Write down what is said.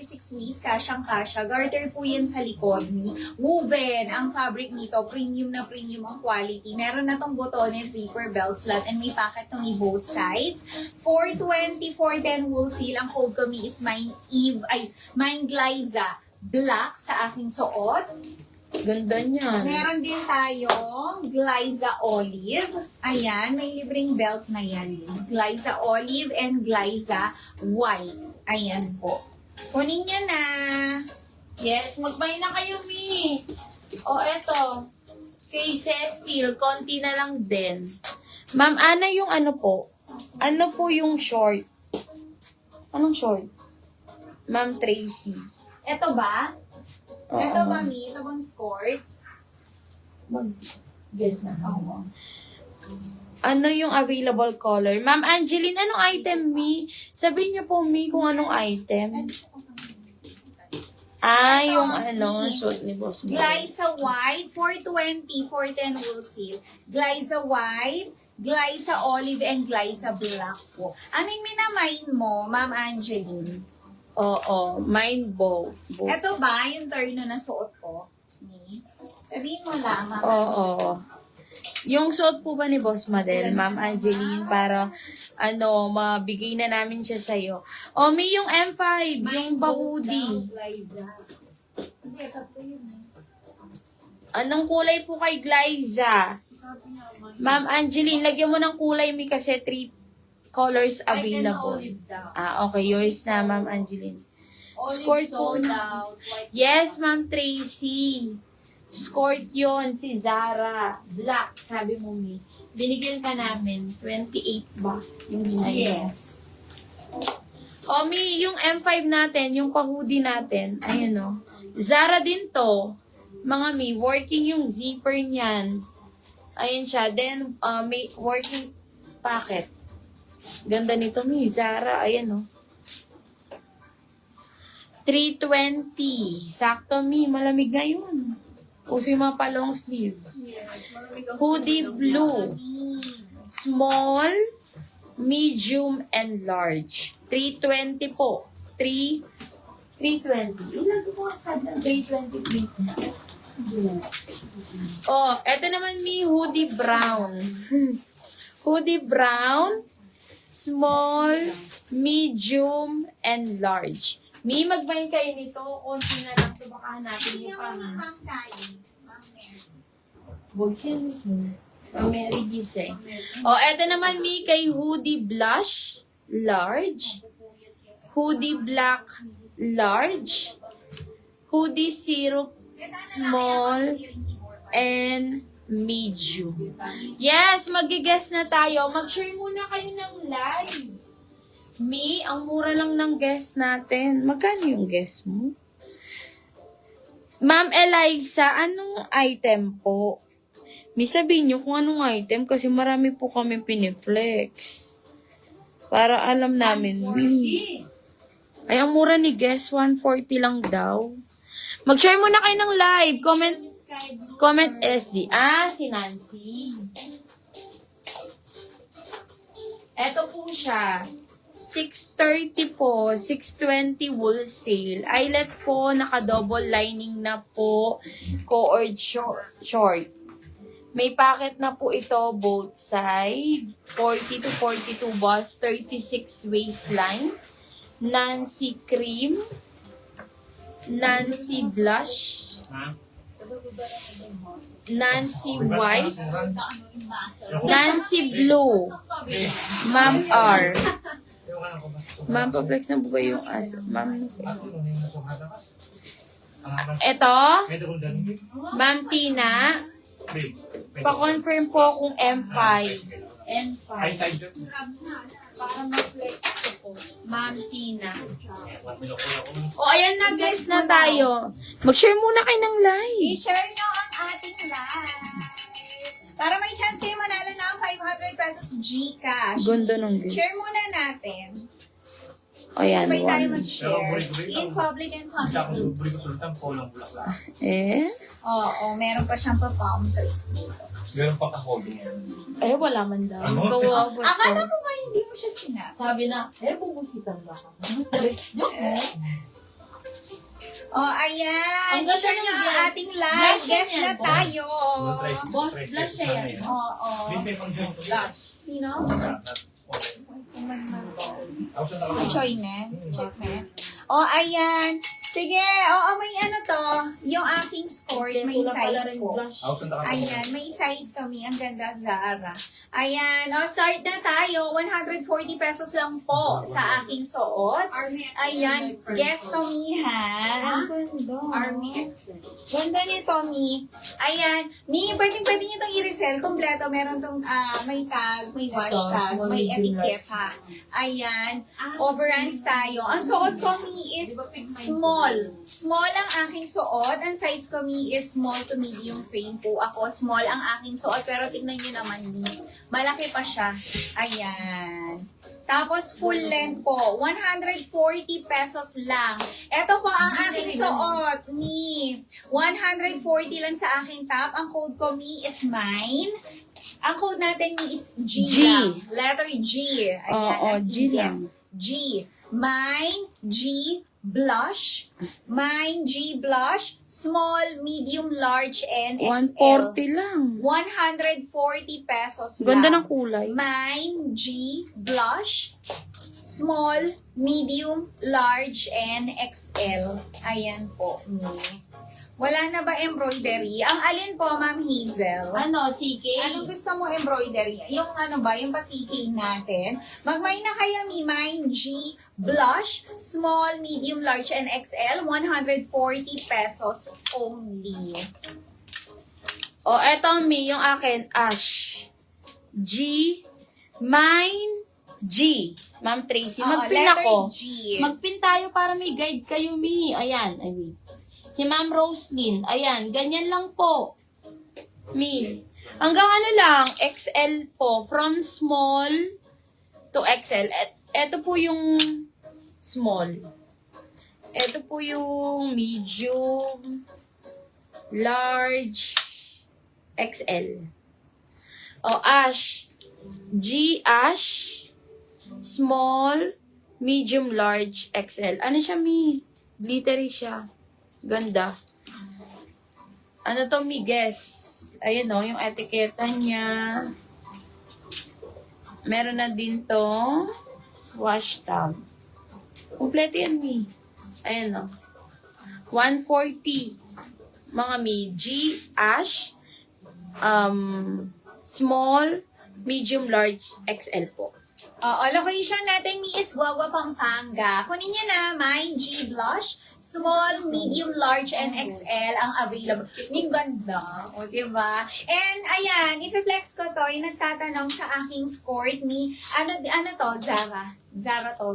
36 waist, kasyang-kasya. Garter po yan sa likod ni woven. Ang fabric nito, premium na premium ang quality. Meron na tong botones, zipper, belt slot, and may pocket to ni both sides. 420, 410 wholesale. Ang code ko is mine Gliza black sa aking suot. Ganda niyan. Meron din tayong Gliza Olive. Ayan, may libreng belt na yan. Gliza Olive and Gliza White. Ayan po. Kunin nyo na. Yes, magbay na kayo, Mi. O, eto. Kay Cecil, konti na lang din. Ma'am Ana, yung ano po? Ano po yung short? Anong short? Ma'am Tracy. Ito ba? Oo. Ito ba, Mi? Ito bang skirt? Guess na. Oo. Ano yung available color? Ma'am Angeline, anong item, Mi? Sabihin niyo po, Mi, kung anong item. Yung ano, suot ni Boss Mo. Gliza White, 420, 410 wholesale. Gliza White, Gliza Olive, and Gliza Black po. Ano yung minamain mo, Ma'am Angeline? Oo, mind bow. Ito ba yung terno na suot ko? Ni? Sabihin mo lang, Ma'am. Oo. Yung suot po ba ni Boss Madel, Ma'am Angeline, para mabigay na namin siya sa'yo. O, Mi, yung M5, yung bahudi. Anong kulay po kay Gliza? Ma'am Angeline, lagyan mo ng kulay, Mi, kasi 3 colors available. Okay, yours na, Ma'am Angeline. Scored po na. Yes, Ma'am Tracy. Scored yon si Zara. Black, sabi mo, Mi. Binigyan ka namin. 28 ba? Yung binigyan. Yes. O, Mi, yung M5 natin, yung pahudi natin, ayan o. Zara din to. Mga Mi, working yung zipper niyan. Ayan siya. Then, may working pocket. Ganda nito, Mi. Zara, ayan o. 320. Sakto, Mi. Malamig ngayon. Uso yung mga pa-long sleeve. Hoodie blue. Small, medium, and large. 320 po. 320. Ilan po sa 320? Oh, eto naman, Mi. Hoodie brown. Hoodie brown. Small, medium, and large. Mi, magbayin kayo nito. Konti na lang ito. Baka hanapin niyo pa. Ma'am Kai. Ma'am Huwag siya. Ma'am Mary Gise. Eto naman, Mi, kay hoodie blush, large. Hoodie black, large. Hoodie syrup, small, and medium. Yes, mag-guess na tayo. Mag-share muna kayo ng live. Mi, ang mura lang ng guess natin. Magkano yung guess mo? Ma'am Eliza, anong item po? Mi, sabihin nyo kung anong item kasi marami po kami piniflex. Para alam namin, Mi. Ay, ang mura ni guess, 140 lang daw. Mag-share muna kayo ng live. Comment SD. Si Nancy. Eto po siya. 630 po. 620 wholesale. Eyelet po. Naka-double lining na po. Cord short. May pocket na po ito both side. 40 to 42 bust. 36 waistline. Nancy cream. Nancy blush. Nancy white. Nancy blue. Ma'am R. Ma'am, pa-flex na po ba yung Ma'am? Ito. Ma'am Tina. Pa-confirm po kung M5. M5. Para ma-flex ko po. Ma'am Tina. Ayan na guys na tayo. Mag-share muna kayo ng live. I-share nyo ang ating live. Para may chance kayo manalo ng 500 pesos Gcash. Gundo nung guys. Share muna natin. Ayan, Sabay tayo one. mag-share. In public and public groups. Oo, meron pa siyang pa-palm trees dito. Meron pa ka-holding yan. Wala man daw. Ano? Kawawa ko. Akala ko ba hindi mo siya chinap? Sabi na, bubusitan ba ka? Joke Oh, ayan. Ang ganda Share ng nyo ang guess. ating live. Blush Guess yan. na tayo. Boss blush siya yan. Oo. Blush. Sino? Choy na. Check na. Oh, ayan. Sige. Oo, may ano to. Yung aking score, may size ko. Ayan, may size kami. Ang ganda, Zara. Ayan. O, start na tayo. 140 pesos lang po sa aking suot. Ayan. Guess to me, ha? Ang ganda. Army Excel. Ganda nito, Mi. Ayan. Mi, pwede nyo itong i-resell. Kompleto. Meron itong may tag, may hashtag, small, may medium, etiquette, ha? Ayan. Overruns tayo. Ang suot ko, Mi, is small. Small ang aking suot. Ang size ko, Mi, is small to medium frame po ako. Small ang aking suot. Pero tignan nyo naman, Mi. Malaki pa siya. Ayan. Tapos full length po, 140 pesos lang. Ito po ang aking suot, Mi. 140 lang sa aking top. Ang code ko, Mi, is mine. Ang code natin, Mi, is G, G. lang. Letter G. Ayan, Oo, as in G lang. yes. G. Mine, G, blush. Mine, G, blush. Small, medium, large, and XL. 140 lang. 140 pesos Ganda lang. ng kulay. Mine, G, blush, small, medium, large, and XL. Ayan po. Wala na ba embroidery? Ang alin po, Ma'am Hazel? Ano, CK? Anong gusto mo embroidery? Yung ano ba, yung pasiking natin? Magmay na kayo, Mi. Mine, G, blush, small, medium, large, and XL. 140 pesos only. O, eto, Mi, yung akin, ash. G, mine, G. Ma'am Tracy, magpin letter ako. G. Magpin tayo para may guide kayo, Mi. Ayan, I mean. Si Ma'am Roslyn, ayan, ganyan lang po. Mi. Hanggang ano lang, XL po. From small to XL. Ito po yung small. Ito po yung medium, large, XL. O, ash. G, ash. Small, medium, large, XL. Ano siya, Mi? Glittery siya. Ganda. Ano to, Mi? Guess. Ayan o, yung etiketa niya. Meron na din to wash tub. Kompleto yan, Mi. Ayan o. 140. Mga Mi. G, ash, small, medium, large, XL po. Location natin is Wawa, Pampanga. Kunin niyo na, my G blush, small, medium, large, and XL ang available. Yung ganda. O, diba? And, ayan, ipi-flex ko to, yung nagtatanong sa aking skirt ni, ano to, Zara. Zara to.